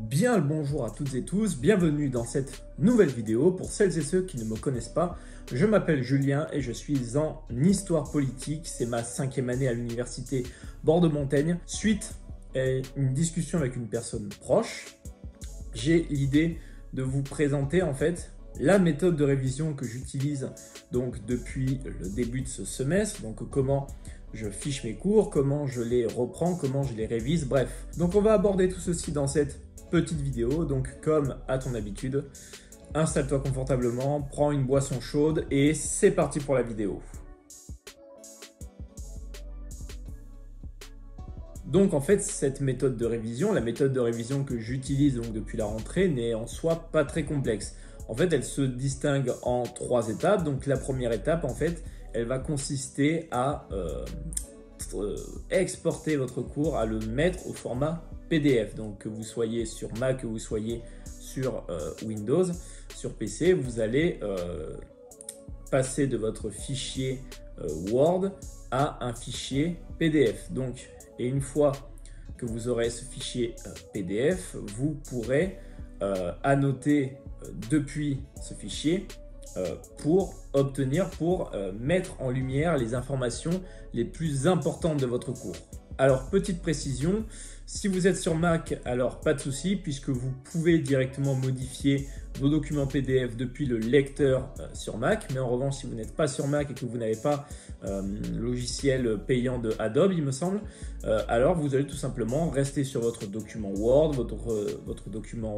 Bien le bonjour à toutes et tous, bienvenue dans cette nouvelle vidéo. Pour celles et ceux qui ne me connaissent pas, je m'appelle Julien et je suis en histoire politique. C'est ma 5e année à l'université Bordeaux-Montaigne. Suite à une discussion avec une personne proche, j'ai l'idée de vous présenter en fait la méthode de révision que j'utilise donc depuis le début de ce semestre. Donc comment je fiche mes cours, comment je les reprends, comment je les révise, bref. Donc on va aborder tout ceci dans cette petite vidéo. Donc comme à ton habitude, installe-toi confortablement, prends une boisson chaude et c'est parti pour la vidéo. Donc en fait, cette méthode de révision, la méthode de révision que j'utilise donc depuis la rentrée n'est en soi pas très complexe. En fait, elle se distingue en 3 étapes. Donc la première étape, en fait, elle va consister à exporter votre cours, à le mettre au format PDF. Donc que vous soyez sur Mac, que vous soyez sur Windows, sur PC, vous allez passer de votre fichier Word à un fichier PDF. Donc, et une fois que vous aurez ce fichier PDF, vous pourrez annoter depuis ce fichier pour mettre en lumière les informations les plus importantes de votre cours. Alors, petite précision, si vous êtes sur Mac, alors pas de souci puisque vous pouvez directement modifier vos documents PDF depuis le lecteur sur Mac. Mais en revanche, si vous n'êtes pas sur Mac et que vous n'avez pas le logiciel payant de Adobe, il me semble, alors vous allez tout simplement rester sur votre document Word, votre document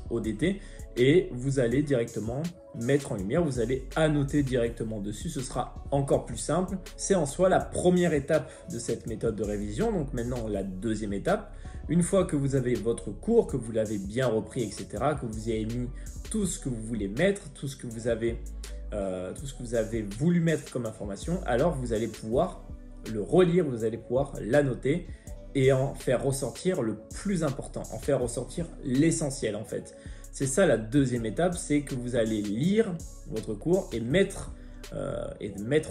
ODT, et vous allez directement mettre en lumière, vous allez annoter directement dessus. Ce sera encore plus simple. C'est en soi la première étape de cette méthode de révision. Donc maintenant, la deuxième étape, une fois que vous avez votre cours, que vous l'avez bien repris, etc., que vous y avez mis tout ce que vous voulez mettre, tout ce que vous avez voulu mettre comme information, alors vous allez pouvoir le relire, vous allez pouvoir l'annoter et en faire ressortir le plus important, en faire ressortir l'essentiel en fait. C'est ça la deuxième étape, c'est que vous allez lire votre cours et mettre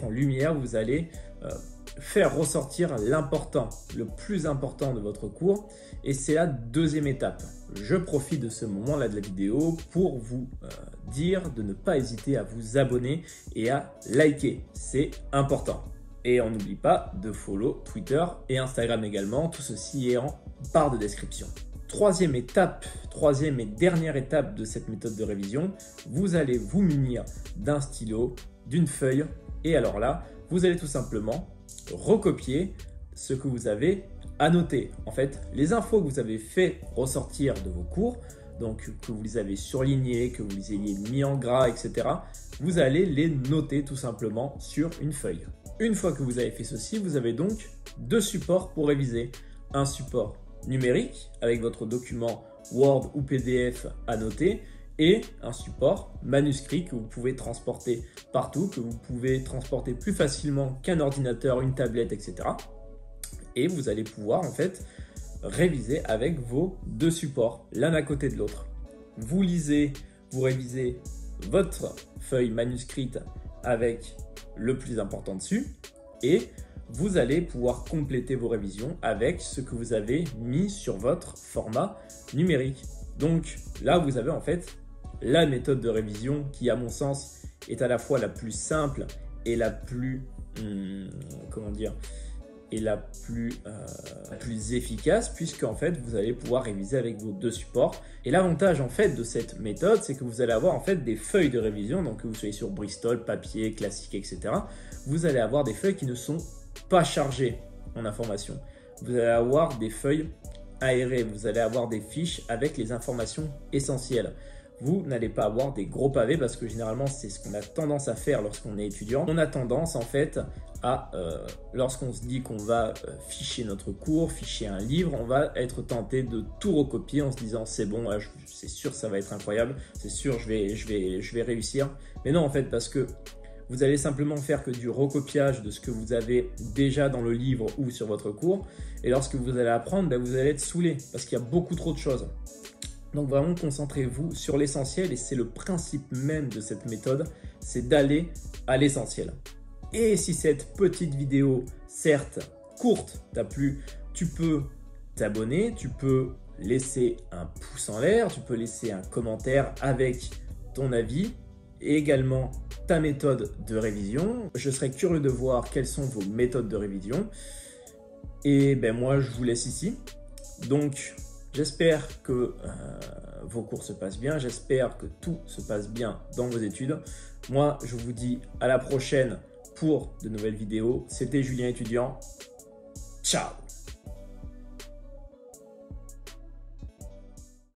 en lumière, vous allez faire ressortir l'important, le plus important de votre cours. Et c'est la deuxième étape. Je profite de ce moment-là de la vidéo pour vous dire de ne pas hésiter à vous abonner et à liker. C'est important. Et on n'oublie pas de follow Twitter et Instagram également. Tout ceci est en barre de description. Troisième et dernière étape de cette méthode de révision, vous allez vous munir d'un stylo, d'une feuille. Et alors là, vous allez tout simplement recopier ce que vous avez annoté. En fait, les infos que vous avez fait ressortir de vos cours, donc que vous les avez surlignés, que vous les ayez mis en gras, etc., vous allez les noter tout simplement sur une feuille. Une fois que vous avez fait ceci, vous avez donc 2 supports pour réviser. Un support numérique avec votre document Word ou PDF annoté et un support manuscrit que vous pouvez transporter partout, que vous pouvez transporter plus facilement qu'un ordinateur, une tablette, etc. Et vous allez pouvoir en fait réviser avec vos 2 supports, l'un à côté de l'autre. Vous lisez, vous révisez votre feuille manuscrite avec le plus important dessus et vous allez pouvoir compléter vos révisions avec ce que vous avez mis sur votre format numérique. Donc là, vous avez en fait la méthode de révision qui, à mon sens, est à la fois la plus simple et la plus, plus efficace, puisque en fait, vous allez pouvoir réviser avec vos 2 supports. Et l'avantage en fait de cette méthode, c'est que vous allez avoir en fait des feuilles de révision, donc que vous soyez sur Bristol, papier, classique, etc. Vous allez avoir des feuilles qui ne sont pas chargées en informations. Vous allez avoir des feuilles aérées, vous allez avoir des fiches avec les informations essentielles. Vous n'allez pas avoir des gros pavés parce que généralement c'est ce qu'on a tendance à faire lorsqu'on est étudiant. On a tendance en fait à, lorsqu'on se dit qu'on va ficher notre cours, ficher un livre, on va être tenté de tout recopier en se disant c'est bon, c'est sûr ça va être incroyable, c'est sûr je vais réussir. Mais non en fait, parce que vous allez simplement faire que du recopiage de ce que vous avez déjà dans le livre ou sur votre cours. Et lorsque vous allez apprendre, vous allez être saoulé parce qu'il y a beaucoup trop de choses. Donc vraiment, concentrez-vous sur l'essentiel et c'est le principe même de cette méthode, c'est d'aller à l'essentiel. Et si cette petite vidéo, certes courte, t'a plu, tu peux t'abonner, tu peux laisser un pouce en l'air, tu peux laisser un commentaire avec ton avis et également ta méthode de révision. Je serais curieux de voir quelles sont vos méthodes de révision. Et ben moi, je vous laisse ici. Donc, j'espère que vos cours se passent bien. J'espère que tout se passe bien dans vos études. Moi, je vous dis à la prochaine pour de nouvelles vidéos. C'était Julien étudiant. Ciao!